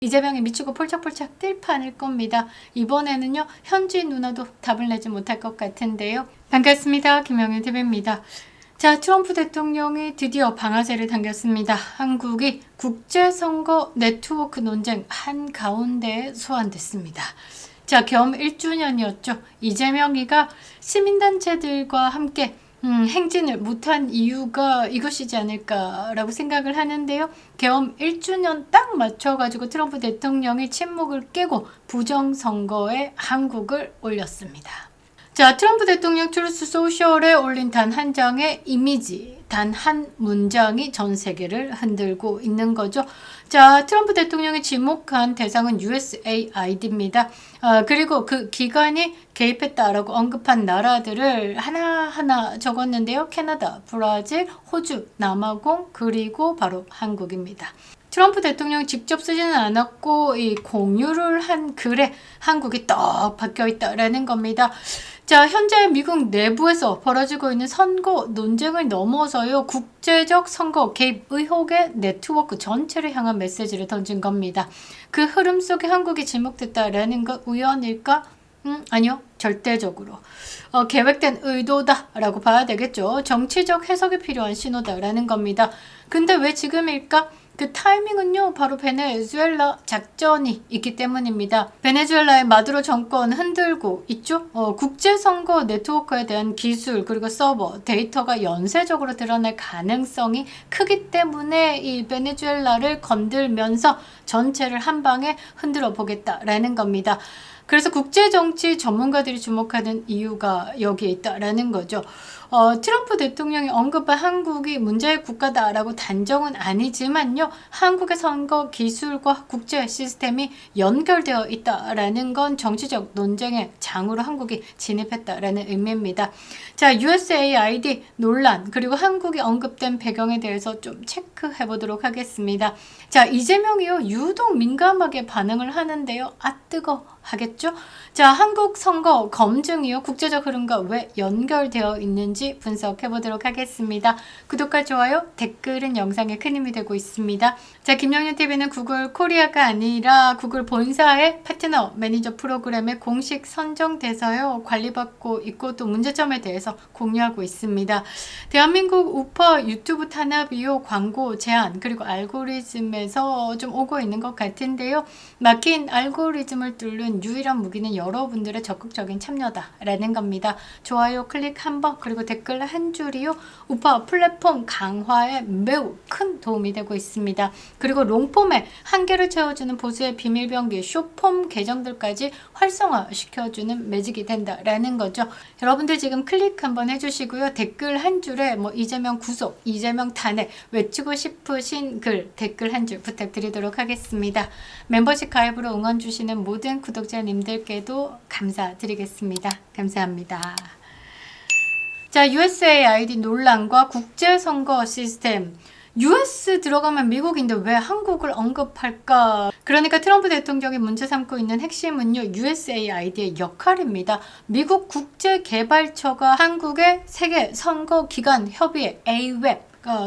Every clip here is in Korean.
이재명이 미치고 폴짝폴짝 뛸 판일 겁니다. 이번에는요 현지 누나도 답을 내지 못할 것 같은데요. 반갑습니다. 김영윤TV입니다. 자, 트럼프 대통령이 드디어 방아쇠를 당겼습니다. 한국이 국제선거 네트워크 논쟁 한가운데에 소환됐습니다. 자, 겸 1주년이었죠. 이재명이가 시민단체들과 함께 행진을 못한 이유가 이것이지 않을까라고 생각을 하는데요. 겸 1주년 딱 맞춰가지고 트럼프 대통령이 침묵을 깨고 부정선거에 한국을 올렸습니다. 자, 트럼프 대통령 트루스 소셜에 올린 단 한 장의 이미지, 단 한 문장이 전 세계를 흔들고 있는 거죠. 자, 트럼프 대통령이 지목한 대상은 USAID입니다. 그리고 그 기관이 개입했다라고 언급한 나라들을 하나하나 적었는데요. 캐나다, 브라질, 호주, 남아공, 그리고 바로 한국입니다. 트럼프 대통령이 직접 쓰지는 않았고 이 공유를 한 글에 한국이 떡 박혀 있다라는 겁니다. 자, 현재 미국 내부에서 벌어지고 있는 선거 논쟁을 넘어서요. 국제적 선거 개입 의혹의 네트워크 전체를 향한 메시지를 던진 겁니다. 그 흐름 속에 한국이 지목됐다라는 것 우연일까? 아니요. 절대적으로 계획된 의도다라고 봐야 되겠죠. 정치적 해석이 필요한 신호다라는 겁니다. 근데 왜 지금일까? 그 타이밍은요, 바로 베네수엘라 작전이 있기 때문입니다. 베네수엘라의 마두로 정권 흔들고 있죠. 국제선거 네트워크에 대한 기술 그리고 서버, 데이터가 연쇄적으로 드러날 가능성이 크기 때문에 이 베네수엘라를 건들면서 전체를 한 방에 흔들어 보겠다라는 겁니다. 그래서 국제정치 전문가들이 주목하는 이유가 여기에 있다라는 거죠. 트럼프 대통령이 언급한 한국이 문제의 국가다라고 단정은 아니지만요. 한국의 선거 기술과 국제 시스템이 연결되어 있다라는 건 정치적 논쟁의 장으로 한국이 진입했다라는 의미입니다. 자, USAID 논란 그리고 한국이 언급된 배경에 대해서 좀 체크해 보도록 하겠습니다. 자, 이재명이요 유독 민감하게 반응을 하는데요. 아 뜨거 하겠죠? 자, 한국 선거 검증이요 국제적 흐름과 왜 연결되어 있는지 분석해 보도록 하겠습니다. 구독과 좋아요, 댓글은 영상에 큰 힘이 되고 있습니다. 자, 김영윤TV는 구글 코리아가 아니라 구글 본사의 파트너 매니저 프로그램에 공식 선정돼서요 관리받고 있고 또 문제점에 대해서 공유하고 있습니다. 대한민국 우퍼 유튜브 탄압이요 광고 제한 그리고 알고리즘에서 좀 오고 있는 것 같은데요. 막힌 알고리즘을 뚫는 유일한 무기는 여러분들의 적극적인 참여다라는 겁니다. 좋아요 클릭 한번 그리고 댓글 한 줄이요 우파 플랫폼 강화에 매우 큰 도움이 되고 있습니다. 그리고 롱폼에 한계를 채워주는 보수의 비밀병기 숏폼 계정들까지 활성화시켜주는 매직이 된다라는 거죠. 여러분들 지금 클릭 한번 해주시고요. 댓글 한 줄에 뭐 이재명 구속, 이재명 탄핵 외치고 싶으신 글 댓글 한 줄 부탁드리도록 하겠습니다. 멤버십 가입으로 응원 주시는 모든 구독자님들께도 감사드리겠습니다. 감사합니다. 자, USAID 논란과 국제선거 시스템. US 들어가면 미국인데 왜 한국을 언급할까? 그러니까 트럼프 대통령이 문제 삼고 있는 핵심은요. USAID의 역할입니다. 미국 국제개발처가 한국의 세계선거기관 협의회 AWEB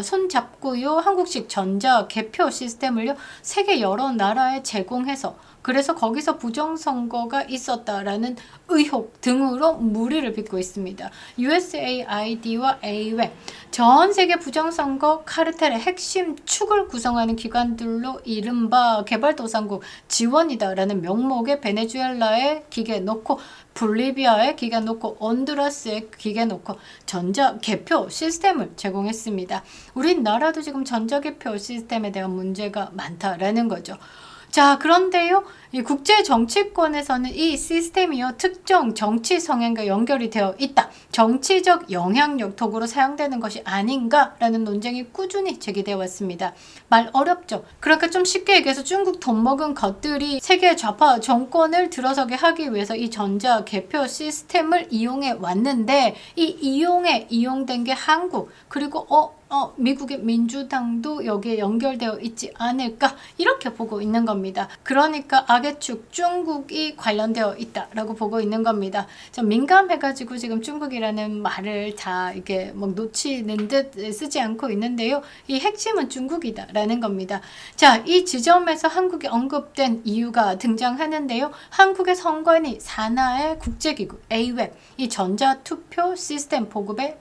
손잡고요. 한국식 전자 개표 시스템을요. 세계 여러 나라에 제공해서 그래서 거기서 부정선거가 있었다라는 의혹 등으로 무리를 빚고 있습니다. USAID와 AWEB 전 세계 부정선거 카르텔의 핵심 축을 구성하는 기관들로 이른바 개발도상국 지원이다라는 명목에 베네수엘라에 기계 놓고 볼리비아에 기계 놓고 온두라스에 기계 놓고 전자개표 시스템을 제공했습니다. 우리나라도 지금 전자개표 시스템에 대한 문제가 많다라는 거죠. 자, 그런데요. 이 국제 정치권에서는 이 시스템이요. 특정 정치 성향과 연결이 되어 있다. 정치적 영향력 도구로 사용되는 것이 아닌가라는 논쟁이 꾸준히 제기되어 왔습니다. 말 어렵죠. 그러니까 좀 쉽게 얘기해서 중국 돈 먹은 것들이 세계 좌파 정권을 들어서게 하기 위해서 이 전자 개표 시스템을 이용해 왔는데 이 이용된 게 한국 그리고 미국의 민주당도 여기에 연결되어 있지 않을까 이렇게 보고 있는 겁니다. 그러니까 악의 축 중국이 관련되어 있다라고 보고 있는 겁니다. 좀 민감해가지고 지금 중국이라는 말을 다 이게 뭐 놓치는 듯 쓰지 않고 있는데요. 이 핵심은 중국이다라는 겁니다. 자, 이 지점에서 한국이 언급된 이유가 등장하는데요. 한국의 선관위 산하의 국제기구 AWEB 이 전자투표 시스템 보급에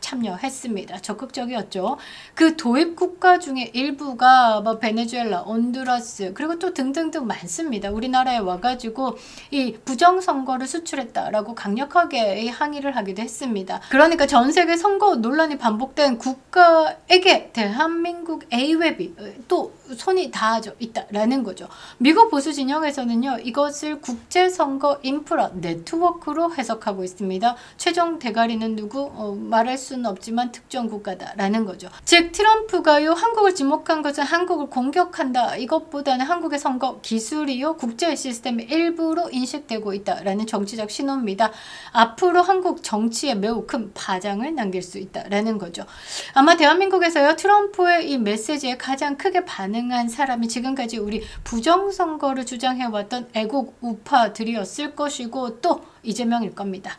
참여했습니다. 적극적이었죠. 그 도입 국가 중에 일부가 뭐 베네수엘라, 온두라스 그리고 또 등등등 많습니다. 우리나라에 와가지고 이 부정선거를 수출했다라고 강력하게 항의를 하기도 했습니다. 그러니까 전 세계 선거 논란이 반복된 국가에게 대한민국 AWEB이 또 손이 닿아져 있다라는 거죠. 미국 보수 진영에서는요, 이것을 국제선거 인프라 네트워크로 해석하고 있습니다. 최종 대가리는 누구? 말할 수는 없지만 특정 국가다라는 거죠. 즉 트럼프가요, 한국을 지목한 것은 한국을 공격한다. 이것보다는 한국의 선거 기술이요, 국제 시스템의 일부로 인식되고 있다라는 정치적 신호입니다. 앞으로 한국 정치에 매우 큰 파장을 남길 수 있다라는 거죠. 아마 대한민국에서요, 트럼프의 이 메시지에 가장 크게 반응한 사람이 지금까지 우리 부정선거를 주장해왔던 애국 우파들이었을 것이고 또 이재명일 겁니다.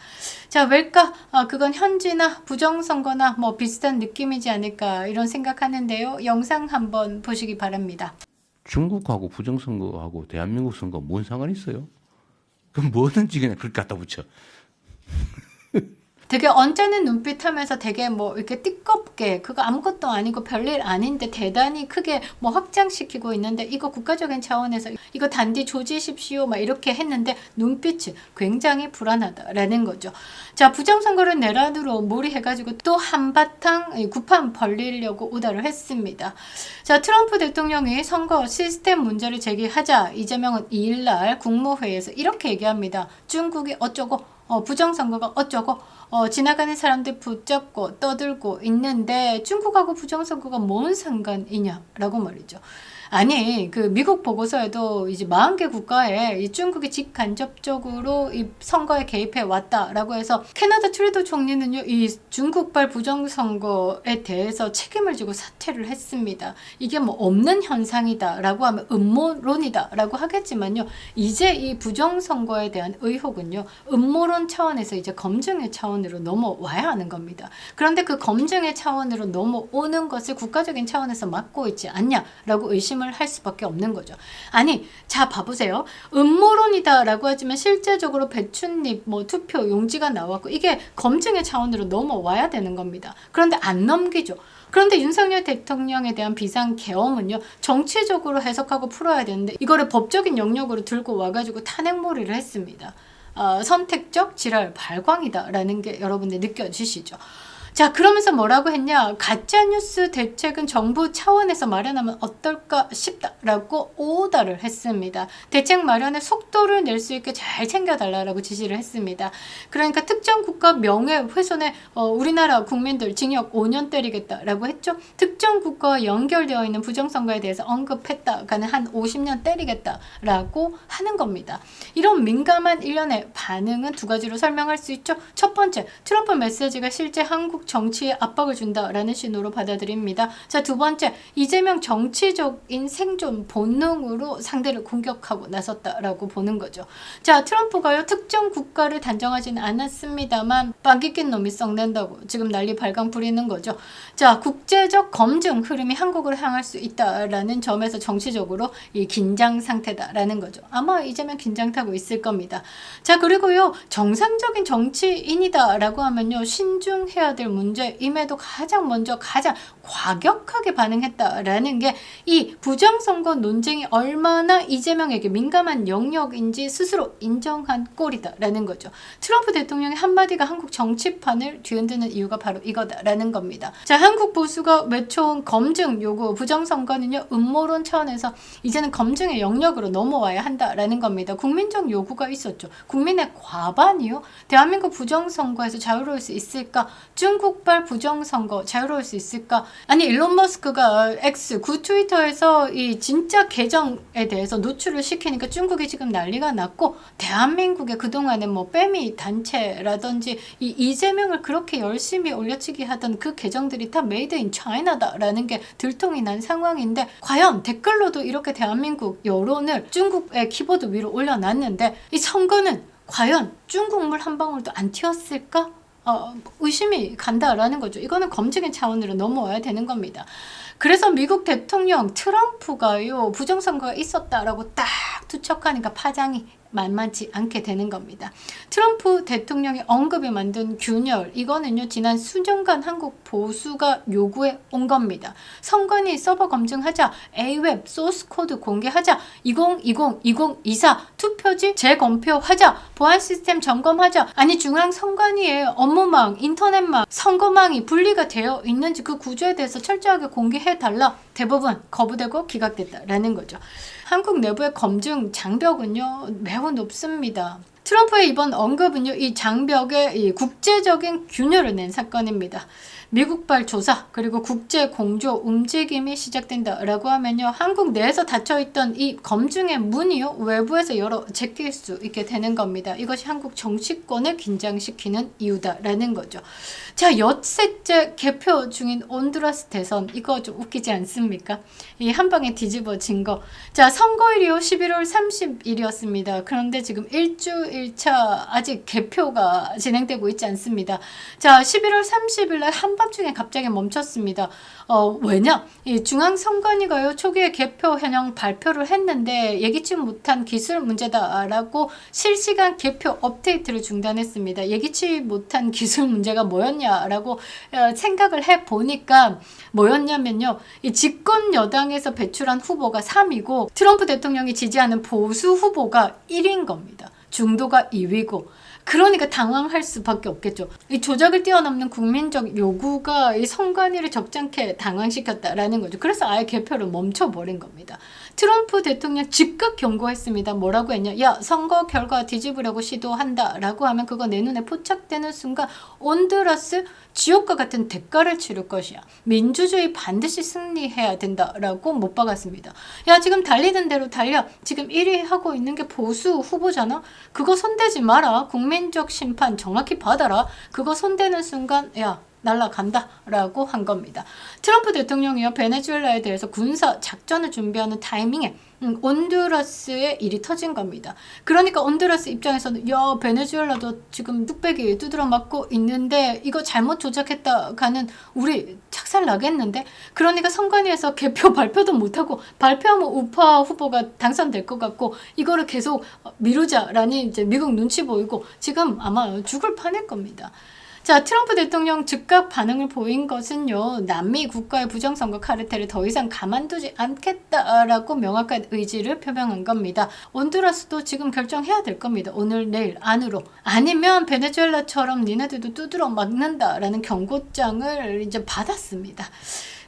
자, 왜일까? 그건 현지나 부정선거나 뭐 비슷한 느낌이지 않을까 이런 생각하는데요. 영상 한번 보시기 바랍니다. 중국하고 부정선거하고 대한민국 선거 뭔 상관이 있어요? 그럼 뭐든지 그냥 그렇게 갖다 붙여. 되게 언짢은 눈빛 하면서 되게 뭐 이렇게 띠껍게 그거 아무것도 아니고 별일 아닌데 대단히 크게 뭐 확장시키고 있는데 이거 국가적인 차원에서 이거 단디 조지십시오 막 이렇게 했는데 눈빛이 굉장히 불안하다라는 거죠. 자, 부정선거를 내란으로 몰이해가지고 또 한바탕 구판 벌리려고 오다를 했습니다. 자, 트럼프 대통령이 선거 시스템 문제를 제기하자 이재명은 2일날 국무회의에서 이렇게 얘기합니다. 중국이 어쩌고 부정선거가 어쩌고 지나가는 사람들 붙잡고 떠들고 있는데 중국하고 부정선거가 뭔 상관이냐라고 말이죠. 아니, 그 미국 보고서에도 이제 40개 국가에 이 중국이 직간접적으로 이 선거에 개입해 왔다라고 해서 캐나다 트루도 총리는요, 이 중국발 부정선거에 대해서 책임을 지고 사퇴를 했습니다. 이게 뭐 없는 현상이다라고 하면 음모론이다라고 하겠지만요, 이제 이 부정선거에 대한 의혹은요, 음모론 차원에서 이제 검증의 차원으로 넘어와야 하는 겁니다. 그런데 그 검증의 차원으로 넘어오는 것을 국가적인 차원에서 막고 있지 않냐라고 의심을 할 수밖에 없는 거죠. 아니, 자 봐보세요. 음모론이다라고 하지만 실제적으로 배춧잎 뭐 투표 용지가 나왔고 이게 검증의 차원으로 넘어와야 되는 겁니다. 그런데 안 넘기죠. 그런데 윤석열 대통령에 대한 비상계엄은요, 정치적으로 해석하고 풀어야 되는데 이거를 법적인 영역으로 들고 와가지고 탄핵몰이를 했습니다. 선택적 지랄 발광이다라는 게 여러분들 느껴지시죠? 자, 그러면서 뭐라고 했냐? 가짜뉴스 대책은 정부 차원에서 마련하면 어떨까 싶다라고 오더를 했습니다. 대책 마련에 속도를 낼 수 있게 잘 챙겨달라고 지시를 했습니다. 그러니까 특정 국가 명예훼손에 우리나라 국민들 징역 5년 때리겠다라고 했죠. 특정 국가와 연결되어 있는 부정선거에 대해서 언급했다가는 한 50년 때리겠다라고 하는 겁니다. 이런 민감한 일련의 반응은 두 가지로 설명할 수 있죠. 첫 번째, 트럼프 메시지가 실제 한국 정치에 압박을 준다라는 신호로 받아들입니다. 자, 두 번째, 이재명 정치적인 생존 본능으로 상대를 공격하고 나섰다라고 보는 거죠. 자, 트럼프가요, 특정 국가를 단정하지는 않았습니다만 빵기 낀 놈이 썩낸다고 지금 난리 발광 부리는 거죠. 자, 국제적 검증 흐름이 한국을 향할 수 있다라는 점에서 정치적으로 이 긴장 상태다라는 거죠. 아마 이재명 긴장 타고 있을 겁니다. 자, 그리고요, 정상적인 정치인이다라고 하면요, 신중해야 될 문제임에도 가장 먼저 가장 과격하게 반응했다라는 게 이 부정선거 논쟁이 얼마나 이재명에게 민감한 영역인지 스스로 인정한 꼴이다라는 거죠. 트럼프 대통령의 한마디가 한국 정치판을 뒤흔드는 이유가 바로 이거다라는 겁니다. 자, 한국 보수가 외쳐온 검증 요구, 부정선거는요, 음모론 차원에서 이제는 검증의 영역으로 넘어와야 한다라는 겁니다. 국민적 요구가 있었죠. 국민의 과반이요, 대한민국 부정선거에서 자유로울 수 있을까? 중국 중국발 부정선거 자유로울 수 있을까? 아니 일론 머스크가 X 구 트위터에서 이 진짜 계정에 대해서 노출을 시키니까 중국이 지금 난리가 났고, 대한민국의 그동안에 뭐 빼미 단체라든지 이 이재명을 그렇게 열심히 올려치기 하던 그 계정들이 다 메이드 인 차이나다라는 게 들통이 난 상황인데, 과연 댓글로도 이렇게 대한민국 여론을 중국의 키보드 위로 올려놨는데 이 선거는 과연 중국물 한 방울도 안 튀었을까? 의심이 간다라는 거죠. 이거는 검증의 차원으로 넘어와야 되는 겁니다. 그래서 미국 대통령 트럼프가요, 부정선거가 있었다라고 딱 투척하니까 파장이 만만치 않게 되는 겁니다. 트럼프 대통령이 언급이 만든 균열, 이거는요 지난 수년간 한국 보수가 요구해 온 겁니다. 선관위 서버 검증하자, A웹 소스 코드 공개하자, 2020-2024 투표지 재검표하자, 보안 시스템 점검하자. 아니 중앙 선관위의 업무망, 인터넷망, 선거망이 분리가 되어 있는지 그 구조에 대해서 철저하게 공개해달라. 대부분 거부되고 기각됐다라는 거죠. 한국 내부의 검증 장벽은요 매우 높습니다. 트럼프의 이번 언급은요 이 장벽에 이 국제적인 균열을 낸 사건입니다. 미국발 조사 그리고 국제 공조 움직임이 시작된다라고 하면요, 한국 내에서 닫혀있던 이 검증의 문이요 외부에서 열어 제낄 수 있게 되는 겁니다. 이것이 한국 정치권을 긴장시키는 이유다라는 거죠. 자, 엿새째 개표 중인 온두라스 대선, 이거 좀 웃기지 않습니까? 이 한방에 뒤집어진 거. 자, 선거일이요 11월 30일이었습니다. 그런데 지금 일주일차 아직 개표가 진행되고 있지 않습니다. 자, 11월 30일 날 한밤중에 갑자기 멈췄습니다. 왜냐? 이 중앙선관위가요 초기에 개표 현황 발표를 했는데 예기치 못한 기술 문제다라고 실시간 개표 업데이트를 중단했습니다. 예기치 못한 기술 문제가 뭐였냐라고 생각을 해보니까 뭐였냐면요, 이 집권 여당에서 배출한 후보가 3위고 트럼프 대통령이 지지하는 보수 후보가 1위인 겁니다. 중도가 2위고. 그러니까 당황할 수밖에 없겠죠. 이 조작을 뛰어넘는 국민적 요구가 이 선관위를 적잖게 당황시켰다라는 거죠. 그래서 아예 개표를 멈춰버린 겁니다. 트럼프 대통령 즉각 경고했습니다. 뭐라고 했냐? 야, 선거 결과 뒤집으려고 시도한다라고 하면 그거 내 눈에 포착되는 순간 온두라스 지옥과 같은 대가를 치를 것이야. 민주주의 반드시 승리해야 된다라고 못 박았습니다. 야, 지금 달리는 대로 달려. 지금 1위 하고 있는 게 보수 후보잖아. 그거 손대지 마라. 국민적 심판 정확히 받아라. 그거 손대는 순간 야, 날아간다 라고 한 겁니다. 트럼프 대통령이요 베네수엘라에 대해서 군사 작전을 준비하는 타이밍에 온두라스의 일이 터진 겁니다. 그러니까 온두라스 입장에서는 야, 베네수엘라도 지금 뚝배기 두드러 맞고 있는데 이거 잘못 조작했다 가는 우리 착살 나겠는데? 그러니까 선관위에서 개표 발표도 못하고, 발표하면 우파 후보가 당선될 것 같고 이거를 계속 미루자라니 이제 미국 눈치 보이고 지금 아마 죽을 판일 겁니다. 자, 트럼프 대통령 즉각 반응을 보인 것은요, 남미 국가의 부정선거 카르텔을 더 이상 가만두지 않겠다라고 명확한 의지를 표명한 겁니다. 온두라스도 지금 결정해야 될 겁니다. 오늘 내일 안으로. 아니면 베네수엘라처럼 니네들도 두드러 막는다라는 경고장을 이제 받았습니다.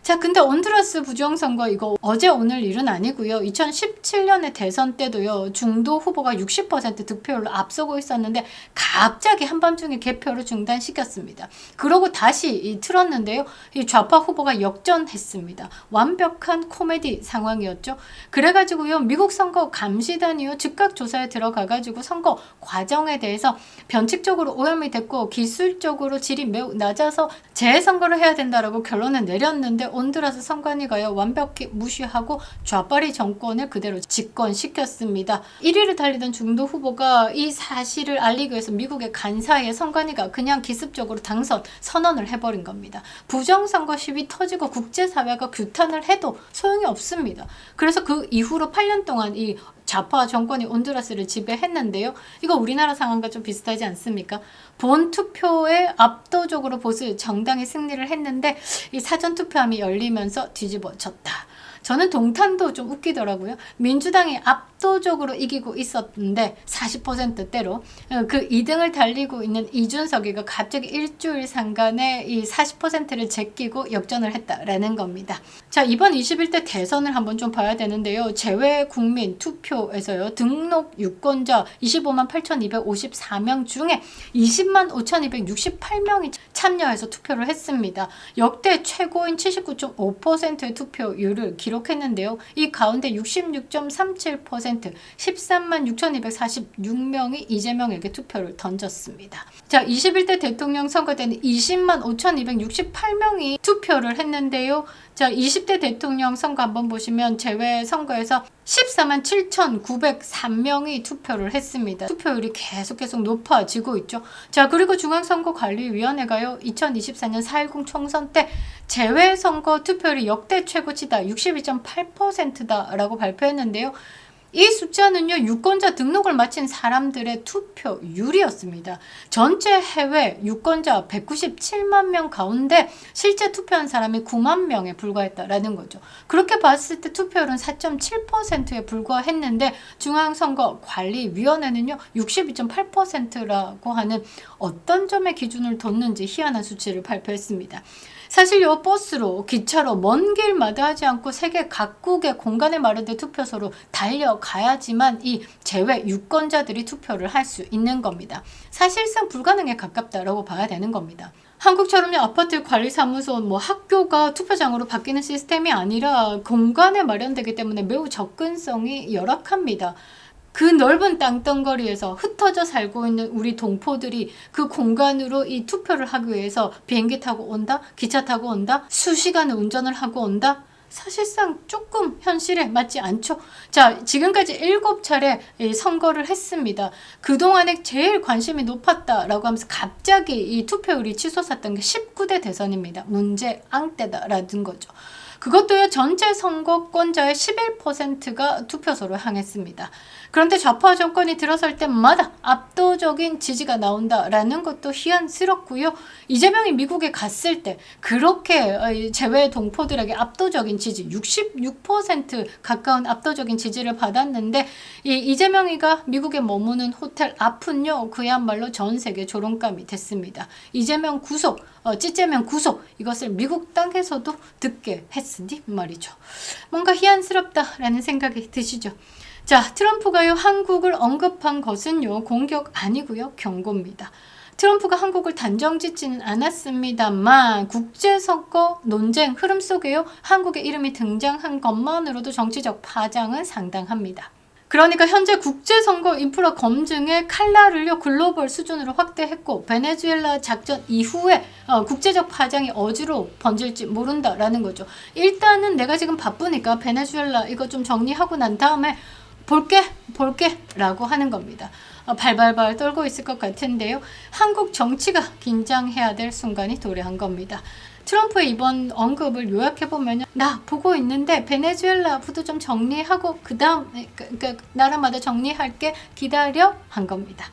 자, 근데 온두라스 부정선거 이거 어제 오늘 일은 아니고요. 2017년의 대선 때도요. 중도 후보가 60% 득표율로 앞서고 있었는데 갑자기 한밤중에 개표를 중단시켰습니다. 그러고 다시 틀었는데요. 이 좌파 후보가 역전했습니다. 완벽한 코미디 상황이었죠. 그래가지고요. 미국 선거 감시단이요. 즉각 조사에 들어가가지고 선거 과정에 대해서 변칙적으로 오염이 됐고 기술적으로 질이 매우 낮아서 재선거를 해야 된다라고 결론을 내렸는데 온두라스 선관위가요 완벽히 무시하고 좌파리 정권을 그대로 집권시켰습니다. 1위를 달리던 중도 후보가 이 사실을 알리기 위해서 미국의 간사이에 선관위가 그냥 기습적으로 당선 선언을 해버린 겁니다. 부정선거 시위 터지고 국제사회가 규탄을 해도 소용이 없습니다. 그래서 그 이후로 8년 동안 이 좌파 정권이 온두라스를 지배했는데요. 이거 우리나라 상황과 좀 비슷하지 않습니까? 본투표에 압도적으로 보수 정당이 승리를 했는데 이 사전투표함이 열리면서 뒤집어졌다. 저는 동탄도 좀 웃기더라고요. 민주당이 압도적으로 이기고 있었는데 40%대로 그 2등을 달리고 있는 이준석이가 갑자기 일주일 상간에 이 40%를 제끼고 역전을 했다라는 겁니다. 자, 이번 21대 대선을 한번 좀 봐야 되는데요. 재외 국민 투표에서요. 등록 유권자 25만 8,254명 중에 20만 5,268명이 참여해서 투표를 했습니다. 역대 최고인 79.5%의 투표율을 기록했는데요. 이 가운데 66.37% 13만 6,246명이 이재명에게 투표를 던졌습니다. 자, 21대 대통령 선거 때는 20만 5,268명이 투표를 했는데요. 자, 20대 대통령 선거 한번 보시면 제외 선거에서 14만 7,903명이 투표를 했습니다. 투표율이 계속 높아지고 있죠. 자, 그리고 중앙선거관리위원회가요, 2024년 4.10 총선 때 재외선거 투표율이 역대 최고치다, 62.8%다라고 발표했는데요. 이 숫자는요, 유권자 등록을 마친 사람들의 투표율이었습니다. 전체 해외 유권자 197만 명 가운데 실제 투표한 사람이 9만 명에 불과했다라는 거죠. 그렇게 봤을 때 투표율은 4.7%에 불과했는데 중앙선거관리위원회는요, 62.8%라고 하는 어떤 점에 기준을 뒀는지 희한한 수치를 발표했습니다. 사실 요 버스로, 기차로 먼 길마다 하지 않고 세계 각국의 공간에 마련된 투표소로 달려가야지만 이 제외 유권자들이 투표를 할 수 있는 겁니다. 사실상 불가능에 가깝다라고 봐야 되는 겁니다. 한국처럼요, 아파트 관리사무소, 학교가 투표장으로 바뀌는 시스템이 아니라 공간에 마련되기 때문에 매우 접근성이 열악합니다. 그 넓은 땅덩어리에서 흩어져 살고 있는 우리 동포들이 그 공간으로 이 투표를 하기 위해서 비행기 타고 온다? 기차 타고 온다? 수시간을 운전을 하고 온다? 사실상 조금 현실에 맞지 않죠. 자, 지금까지 7차례 선거를 했습니다. 그동안에 제일 관심이 높았다라고 하면서 갑자기 이 투표율이 치솟았던 게 19대 대선입니다. 문재앙 때다라는 거죠. 그것도요, 전체 선거권자의 11%가 투표소로 향했습니다. 그런데 좌파 정권이 들어설 때마다 압도적인 지지가 나온다라는 것도 희한스럽고요. 이재명이 미국에 갔을 때 그렇게 제외 동포들에게 압도적인 지지, 66% 가까운 압도적인 지지를 받았는데 이 이재명이가 미국에 머무는 호텔 앞은요, 그야말로 전 세계 조롱감이 됐습니다. 이재명 구속, 찌재명 구속, 이것을 미국 땅에서도 듣게 했으니 말이죠. 뭔가 희한스럽다라는 생각이 드시죠? 자, 트럼프가요, 한국을 언급한 것은요, 공격 아니고요, 경고입니다. 트럼프가 한국을 단정짓지는 않았습니다만 국제선거 논쟁 흐름 속에요, 한국의 이름이 등장한 것만으로도 정치적 파장은 상당합니다. 그러니까 현재 국제선거 인프라 검증의 칼날을요, 글로벌 수준으로 확대했고 베네수엘라 작전 이후에 국제적 파장이 어디로 번질지 모른다라는 거죠. 일단은 내가 지금 바쁘니까 베네수엘라 이거 좀 정리하고 난 다음에 볼게 라고 하는 겁니다. 발발발 떨고 있을 것 같은데요. 한국 정치가 긴장해야 될 순간이 도래한 겁니다. 트럼프의 이번 언급을 요약해보면, 나 보고 있는데 베네수엘라부터 좀 정리하고 그 다음 나라마다 정리할게, 기다려, 한 겁니다.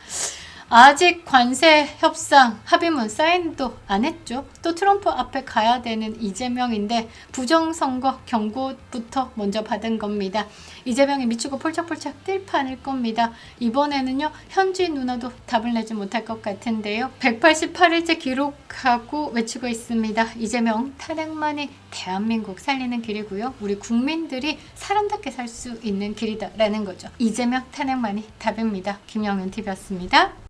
아직 관세 협상 합의문 사인도 안 했죠. 또 트럼프 앞에 가야 되는 이재명인데 부정선거 경고부터 먼저 받은 겁니다. 이재명이 미치고 폴짝폴짝 뛸 판일 겁니다. 이번에는요, 현지 누나도 답을 내지 못할 것 같은데요. 188일째 기록하고 외치고 있습니다. 이재명 탄핵만이 대한민국 살리는 길이고요. 우리 국민들이 사람답게 살 수 있는 길이다라는 거죠. 이재명 탄핵만이 답입니다. 김영윤 TV였습니다.